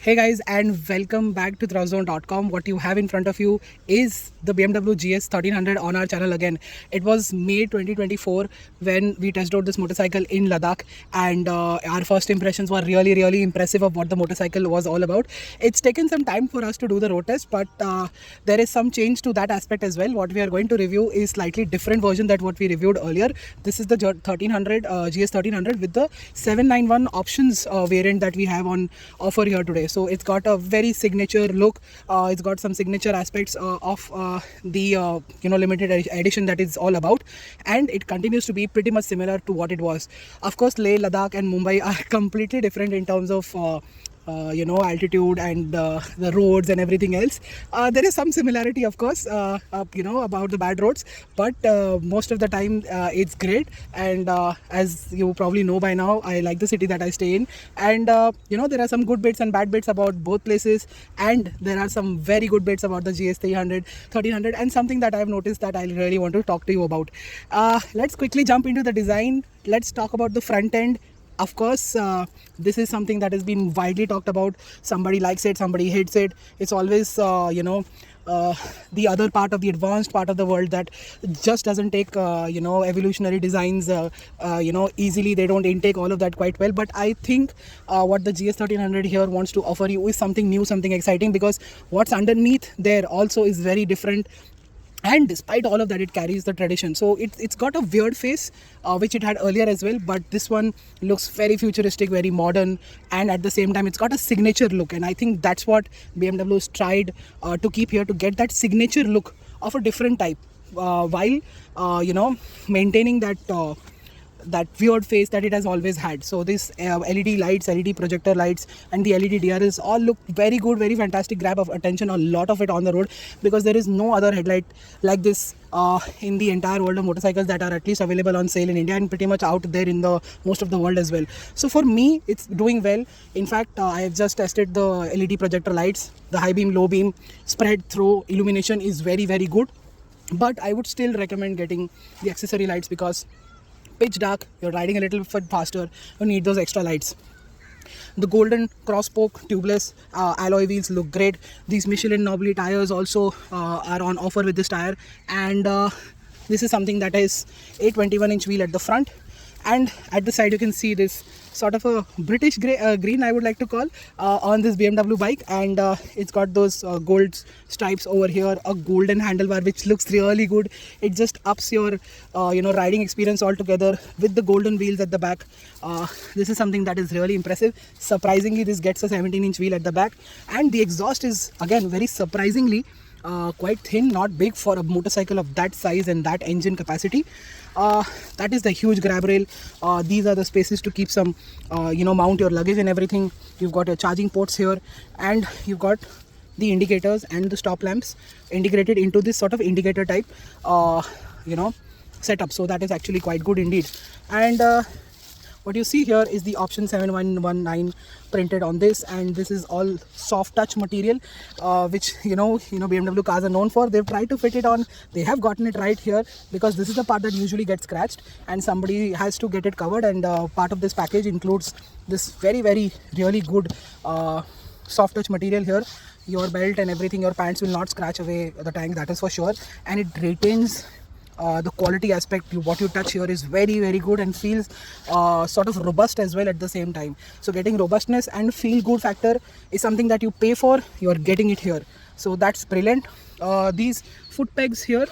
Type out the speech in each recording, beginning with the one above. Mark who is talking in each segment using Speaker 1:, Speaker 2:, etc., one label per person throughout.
Speaker 1: Hey guys, and welcome back to Thrustzone.com. What you have in front of you is the BMW GS 1300 on our channel again. It was May 2024 when we test drove this motorcycle in Ladakh, and our first impressions were really impressive of what the motorcycle was all about. It's taken some time for us to do the road test, but there is some change to that aspect as well. What we are going to review is slightly different version than what we reviewed earlier. This is the 1300 GS 1300 with the 791 options variant that we have on offer here today. So it's got a very signature look. It's got some signature aspects of the limited edition that is all about, and it continues to be pretty much similar to what it was. Of course, Leh, Ladakh, and Mumbai are completely different in terms of altitude and the roads and everything else. There is some similarity, of course, about the bad roads, but most of the time it's great. And as you probably know by now, I like the city that I stay in, and there are some good bits and bad bits about both places, and there are some very good bits about the GS 300, 1300, and something that I've noticed that I really want to talk to you about. Let's quickly jump into the design. Let's talk about the front end. Of course, this is something that has been widely talked about. Somebody likes it, somebody hates it. It's always, the other part of the advanced part of the world that just doesn't take, evolutionary designs, easily. They don't intake all of that quite well. But I think what the GS 1300 here wants to offer you is something new, something exciting, because what's underneath there also is very different. And despite all of that, it carries the tradition. So it's got a weird face, which it had earlier as well, but this one looks very futuristic, very modern, and at the same time it's got a signature look. And I think that's what BMW's tried to keep here, to get that signature look of a different type, while maintaining that weird face that it has always had. So this LED lights, LED projector lights, and the LED DRLs all look very good, very fantastic, grab of attention, a lot of it on the road, because there is no other headlight like this in the entire world of motorcycles that are at least available on sale in India, and pretty much out there in the most of the world as well. So for me, it's doing well. In fact, I have just tested the LED projector lights. The high beam, low beam, spread through illumination is very good, but I would still recommend getting the accessory lights, because pitch dark, you're riding a little bit faster, you need those extra lights. The golden cross spoke tubeless alloy wheels look great. These Michelin knobbly tires also are on offer with this tire, and this is something that is a 21-inch wheel at the front, and at the side you can see this sort of a British green, I would like to call, on this BMW bike. And it's got those gold stripes over here, a golden handlebar which looks really good. It just ups your riding experience altogether with the golden wheels at the back. This is something that is really impressive. Surprisingly, this gets a 17-inch wheel at the back, and the exhaust is again very surprisingly quite thin, not big for a motorcycle of that size and that engine capacity. That is the huge grab rail. These are the spaces to keep some mount your luggage and everything. You've got your charging ports here, and you've got the indicators and the stop lamps integrated into this sort of indicator type setup. So that is actually quite good indeed. And what you see here is the option 7119 printed on this, and this is all soft touch material, which BMW cars are known for. They've tried to fit it on. They have gotten it right here, because this is the part that usually gets scratched, and somebody has to get it covered. And part of this package includes this very really good soft touch material here. Your belt and everything, your pants will not scratch away the tank, that is for sure, and it retains the quality aspect. What you touch here is very good, and feels sort of robust as well at the same time. So getting robustness and feel good factor is something that you pay for. You're getting it here, so that's brilliant. These foot pegs here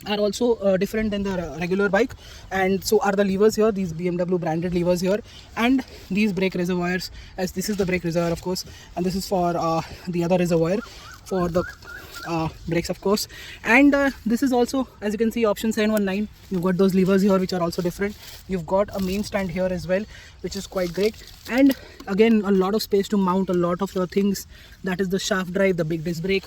Speaker 1: are also different than the regular bike, and so are the levers here, these BMW branded levers here, and these brake reservoirs, as this is the brake reservoir of course, and this is for the other reservoir for the brakes of course. And this is also, as you can see, option 719. You've got those levers here which are also different. You've got a main stand here as well, which is quite great, and again a lot of space to mount a lot of your things. That is the shaft drive, the big disc brake.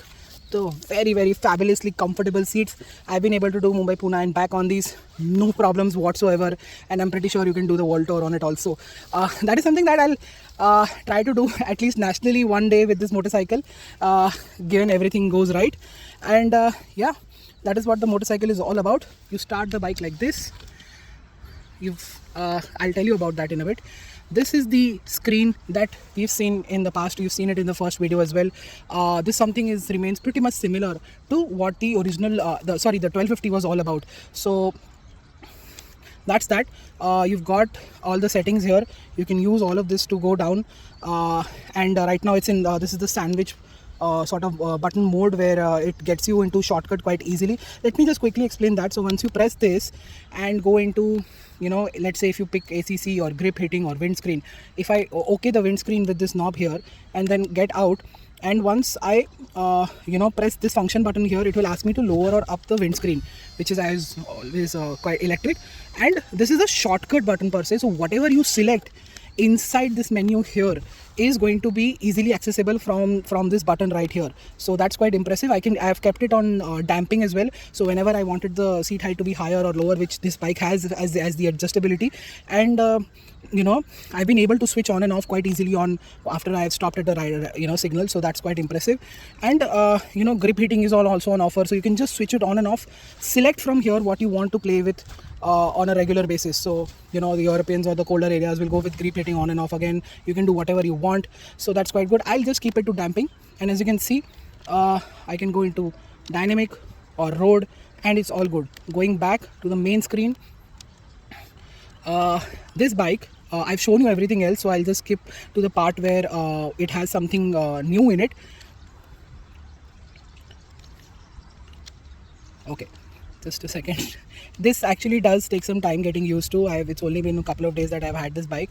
Speaker 1: So very fabulously comfortable seats. I've been able to do Mumbai, Pune and back on these, no problems whatsoever, and I'm pretty sure you can do the world tour on it also. That is something that I'll try to do at least nationally one day with this motorcycle, given everything goes right. And yeah, that is what the motorcycle is all about. You start the bike like this. I'll tell you about that in a bit. This is the screen that we've seen in the past. You've seen it in the first video as well. This something is remains pretty much similar to what the original the 1250 was all about. So that's that. You've got all the settings here. You can use all of this to go down, and right now it's in this is the sandwich button mode, where it gets you into shortcut quite easily. Let me just quickly explain that. So once you press this and go into, let's say if you pick ACC or grip hitting or windscreen, if I okay the windscreen with this knob here and then get out, and once I press this function button here, it will ask me to lower or up the windscreen, which is as always quite electric. And this is a shortcut button per se, so whatever you select inside this menu here is going to be easily accessible from this button right here. So that's quite impressive. I have kept it on damping as well, so whenever I wanted the seat height to be higher or lower, which this bike has as the adjustability, and I've been able to switch on and off quite easily on after I have stopped at the right signal. So that's quite impressive. And grip hitting is also on offer, so you can just switch it on and off, select from here what you want to play with on a regular basis. So the Europeans or the colder areas will go with grip hitting on and off. Again, you can do whatever you want, so that's quite good. I'll just keep it to damping, and as you can see, I can go into dynamic or road, and it's all good. Going back to the main screen, this bike, I've shown you everything else, so I'll just skip to the part where it has something new in it. Okay, just a second. This actually does take some time getting used to. It's only been a couple of days that I've had this bike.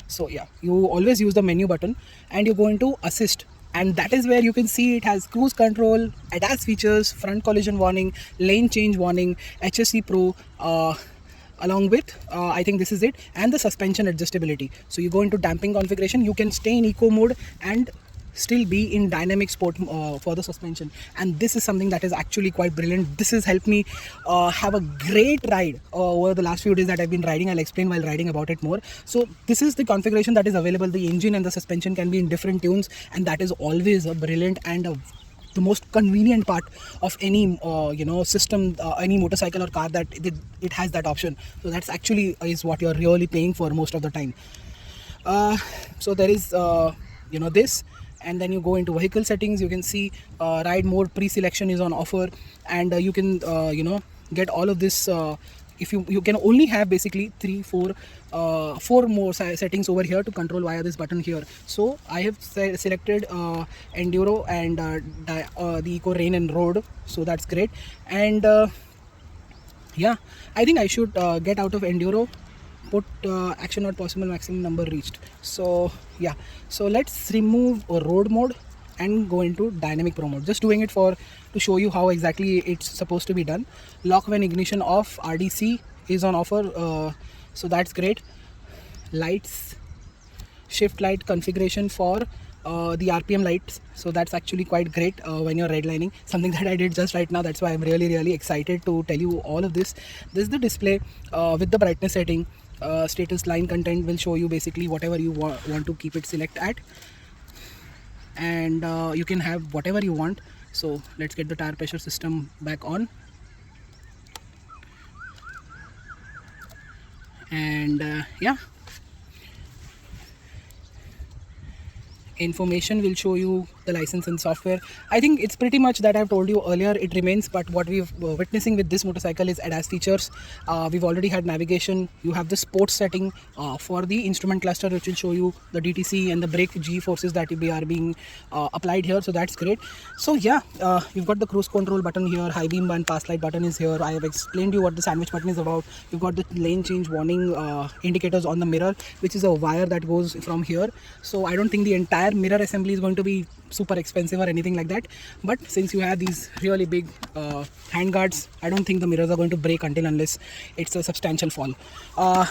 Speaker 1: So you always use the menu button and you go into assist, and that is where you can see it has cruise control, ADAS features, front collision warning, lane change warning, HSE Pro, along with I think this is it, and the suspension adjustability. So you go into damping configuration, you can stay in eco mode and still be in dynamic sport for the suspension, and this is something that is actually quite brilliant. This has helped me have a great ride over the last few days that I've been riding. I'll explain while riding about it more. So this is the configuration that is available. The engine and the suspension can be in different tunes, and that is always a brilliant and the most convenient part of any system, any motorcycle or car, that it has that option. So that's actually is what you're really paying for most of the time. So there is this, and then you go into vehicle settings. You can see ride mode pre-selection is on offer, and you can get all of this. If you can only have basically 4 more settings over here to control via this button here. So I have selected enduro and the eco, rain and road, so that's great. And I think I should get out of enduro, put action not possible, maximum number reached. So so let's remove road mode and go into dynamic pro mode. Just doing it to show you how exactly it's supposed to be done. Lock when ignition off, RDC is on offer, so that's great. Lights, shift light configuration for the RPM lights, so that's actually quite great when you're redlining, something that I did just right now. That's why I'm really excited to tell you all of this. This is the display with the brightness setting. Status line content will show you basically whatever you want to keep it select at, and you can have whatever you want. So let's get the tire pressure system back on, and information will show you the license and software. I think it's pretty much that I've told you earlier, it remains, but what we've witnessing with this motorcycle is ADAS features. We've already had navigation. You have the sports setting for the instrument cluster, which will show you the DTC and the brake G forces that are being applied here, so that's great. So you've got the cruise control button here, high beam and pass light button is here. I have explained you what the sandwich button is about. You've got the lane change warning indicators on the mirror, which is a wire that goes from here. So I don't think the entire mirror assembly is going to be super expensive or anything like that, but since you have these really big hand guards, I don't think the mirrors are going to break unless it's a substantial fall.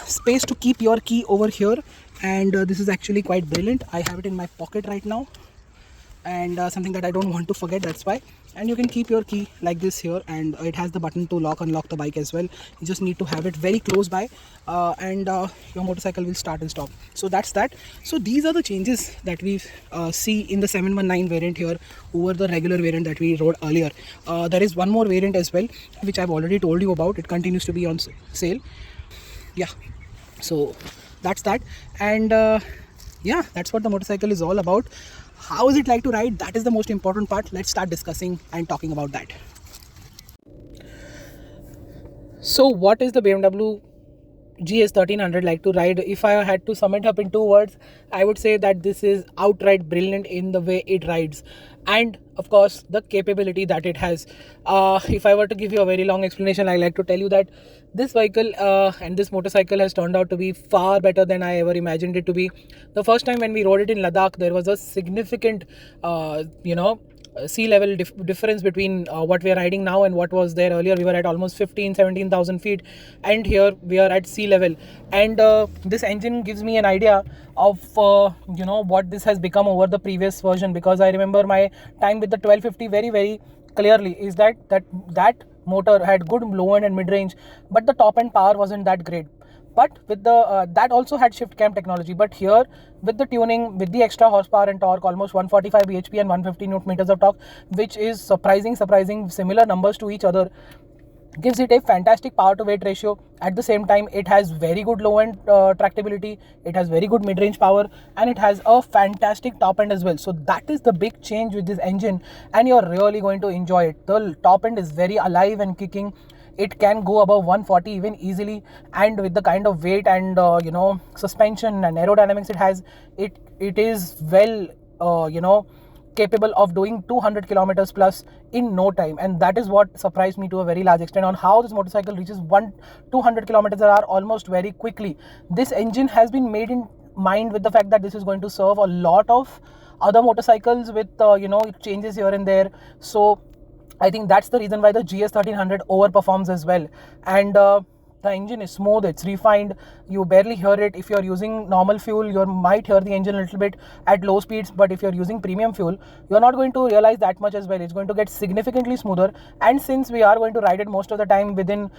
Speaker 1: Space to keep your key over here, and this is actually quite brilliant. I have it in my pocket right now, and something that I don't want to forget, that's why. And you can keep your key like this here, and it has the button to unlock the bike as well. You just need to have it very close by, and your motorcycle will start and stop. So that's that. So these are the changes that we see in the 719 variant here over the regular variant that we rode earlier. There is one more variant as well, which I've already told you about. It continues to be on sale. So that's that. And yeah, that's what the motorcycle is all about. How is it like to ride? That is the most important part. Let's start discussing and talking about that. So what is the BMW GS 1300 like to ride? If I had to sum it up in two words, I would say that this is outright brilliant in the way it rides, and of course the capability that it has. If I were to give you a very long explanation, I like to tell you that this vehicle and this motorcycle has turned out to be far better than I ever imagined it to be. The first time when we rode it in Ladakh, there was a significant sea level difference between what we are riding now and what was there earlier. We were at almost 17,000 feet, and here we are at sea level. And this engine gives me an idea of what this has become over the previous version, because I remember my time with the 1250 very very clearly. Is that motor had good low end and mid range, but the top end power wasn't that great. But with the that also had shift cam technology, but here with the tuning, with the extra horsepower and torque, almost 145 bhp and 150 newton meters of torque, which is surprising similar numbers to each other, gives it a fantastic power to weight ratio. At the same time, it has very good low end tractability, it has very good mid range power, and it has a fantastic top end as well. So that is the big change with this engine, and you're really going to enjoy it. The top end is very alive and kicking. It can go above 140 even easily, and with the kind of weight and suspension and aerodynamics it has, it is well capable of doing 200 kilometers plus in no time. And that is what surprised me to a very large extent, on how this motorcycle reaches 200 kilometers an hour almost very quickly. This engine has been made in mind with the fact that this is going to serve a lot of other motorcycles with changes here and there. So I think that's the reason why the GS 1300 overperforms as well. And the engine is smooth, it's refined, you barely hear it. If you're using normal fuel, you might hear the engine a little bit at low speeds, but if you're using premium fuel, you're not going to realize that much as well. It's going to get significantly smoother, and since we are going to ride it most of the time within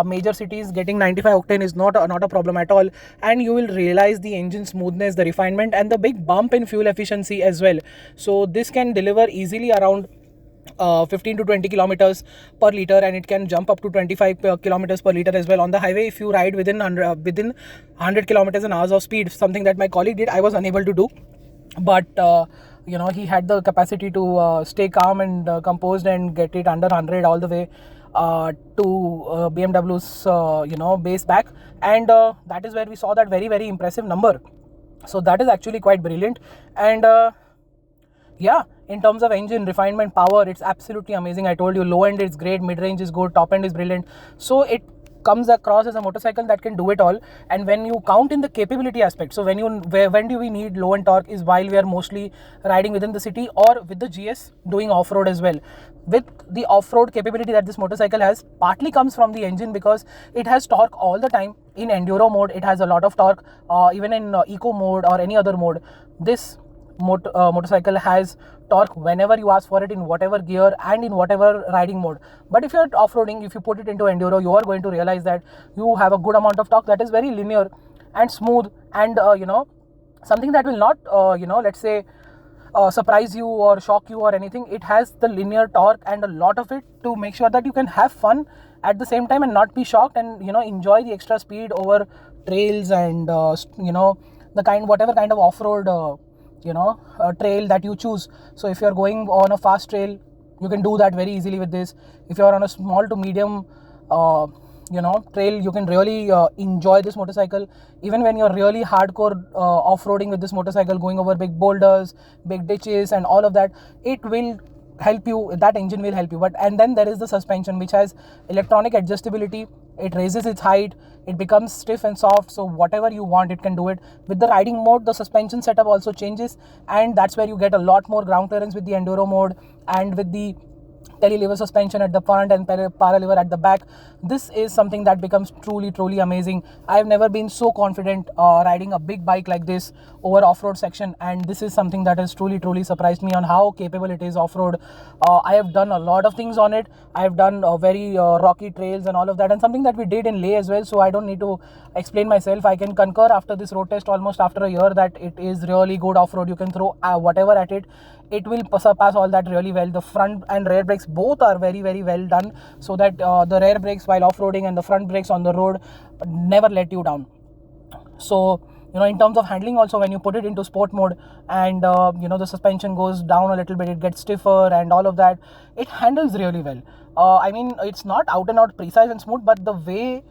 Speaker 1: major cities, getting 95 octane is not a problem at all, and you will realize the engine smoothness, the refinement, and the big bump in fuel efficiency as well. So this can deliver easily around 15 to 20 kilometers per liter, and it can jump up to 25 kilometers per liter as well on the highway if you ride within 100 kilometers an hour of speed, something that my colleague did. I was unable to do, but he had the capacity to stay calm and composed and get it under 100 all the way to BMW's base back, and that is where we saw that very very impressive number. So that is actually quite brilliant. And yeah, in terms of engine refinement, power, it's absolutely amazing. I told you, low end is great, mid range is good, top end is brilliant. So it comes across as a motorcycle that can do it all. And when you count in the capability aspect, so when do we need low end torque is while we are mostly riding within the city, or with the GS doing off-road as well. With the off-road capability that this motorcycle has, partly comes from the engine, because it has torque all the time. In enduro mode, it has a lot of torque, even in eco mode or any other mode. This motorcycle has torque whenever you ask for it, in whatever gear and in whatever riding mode. But if you're off-roading, if you put it into enduro, you are going to realize that you have a good amount of torque that is very linear and smooth, and something that will not let's say surprise you or shock you or anything. It has the linear torque and a lot of it to make sure that you can have fun at the same time and not be shocked, and enjoy the extra speed over trails and whatever kind of off-road trail that you choose. So if you're going on a fast trail, you can do that very easily with this. If you're on a small to medium trail, you can really enjoy this motorcycle. Even when you're really hardcore off-roading with this motorcycle, going over big boulders, big ditches and all of that, it will help you. That engine will help you. And then there is the suspension, which has electronic adjustability. It raises its height, it becomes stiff and soft, so whatever you want, it can do it. With the riding mode, the suspension setup also changes, and that's where you get a lot more ground clearance with the enduro mode, and with the telelever suspension at the front and paralever at the back. This is something that becomes truly amazing. I have never been so confident riding a big bike like this over off-road section, and this is something that has truly surprised me on how capable it is off-road. I have done a lot of things on it. I have done very rocky trails and all of that, and something that we did in Leh as well, so I don't need to explain myself. I can concur after this road test almost after a year that it is really good off-road. You can throw whatever at it, it will surpass all that really well. The front and rear brakes both are very well done, so that the rear brakes while off-roading and the front brakes on the road never let you down. So in terms of handling also, when you put it into sport mode and the suspension goes down a little bit, it gets stiffer and all of that, it handles really well. I mean, it's not out and out precise and smooth, but the way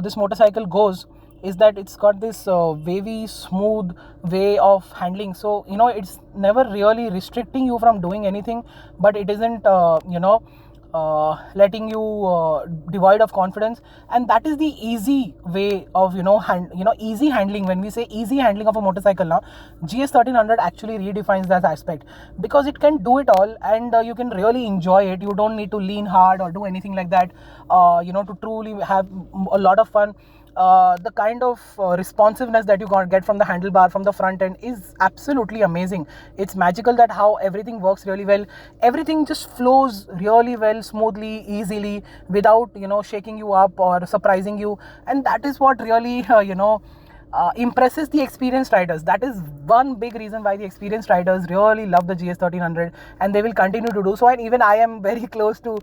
Speaker 1: this motorcycle goes is that it's got this wavy, smooth way of handling. So it's never really restricting you from doing anything, but it isn't letting you devoid of confidence. And that is the easy way of easy handling. When we say easy handling of a motorcycle now, GS 1300 actually redefines that aspect, because it can do it all, and you can really enjoy it. You don't need to lean hard or do anything like that to truly have a lot of fun. The kind of responsiveness that you get from the handlebar, from the front end, is absolutely amazing. It's magical that how everything works really well. Everything just flows really well, smoothly, easily, without shaking you up or surprising you. And that is what really impresses the experienced riders. That is one big reason why the experienced riders really love the GS 1300, and they will continue to do so. And even I am very close to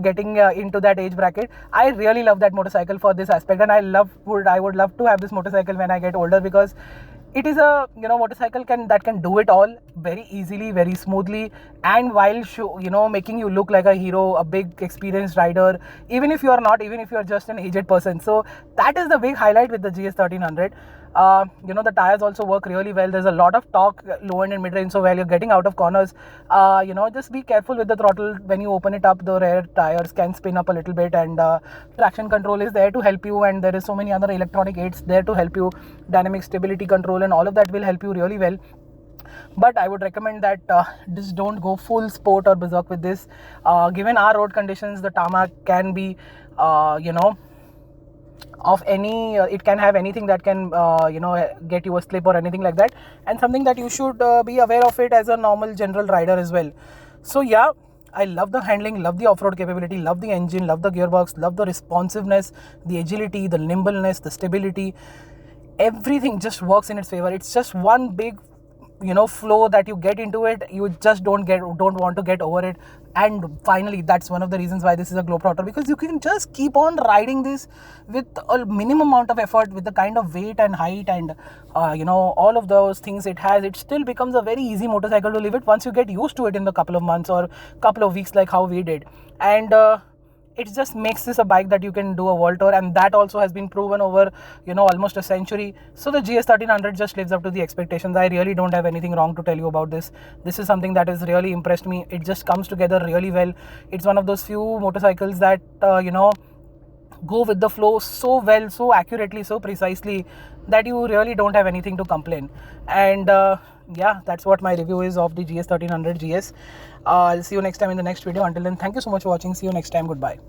Speaker 1: getting into that age bracket. I really love that motorcycle for this aspect, and I would love to have this motorcycle when I get older, because it is a motorcycle that can do it all very easily, very smoothly, and while making you look like a hero, a big experienced rider, even if you are not, even if you are just an aged person. So that is the big highlight with the GS 1300. The tires also work really well. There's a lot of torque, low end and mid range. So while you're getting out of corners, just be careful with the throttle. When you open it up, the rear tires can spin up a little bit, and traction control is there to help you, and there is so many other electronic aids there to help you. Dynamic stability control and all of that will help you really well. But I would recommend that just don't go full sport or berserk with this. Given our road conditions, the tarmac can be of any it can have anything that can get you a slip or anything like that, and something that you should be aware of it as a normal general rider as well. So yeah, I love the handling, love the off-road capability, love the engine, love the gearbox, love the responsiveness, the agility, the nimbleness, the stability. Everything just works in its favor. It's just one big flow that you get into it. You just don't want to get over it. And finally, that's one of the reasons why this is a globetrotter, because you can just keep on riding this with a minimum amount of effort, with the kind of weight and height and all of those things it has. It still becomes a very easy motorcycle to live with once you get used to it in the couple of months or couple of weeks, like how we did. And it just makes this a bike that you can do a world tour, and that also has been proven over almost a century. So the GS 1300 just lives up to the expectations. I really don't have anything wrong to tell you about this. This is something that has really impressed me. It just comes together really well. It's one of those few motorcycles that go with the flow so well, so accurately, so precisely, that you really don't have anything to complain. And yeah, that's what my review is of the GS 1300 GS. I'll see you next time in the next video. Until then, thank you so much for watching. See you next time. Goodbye.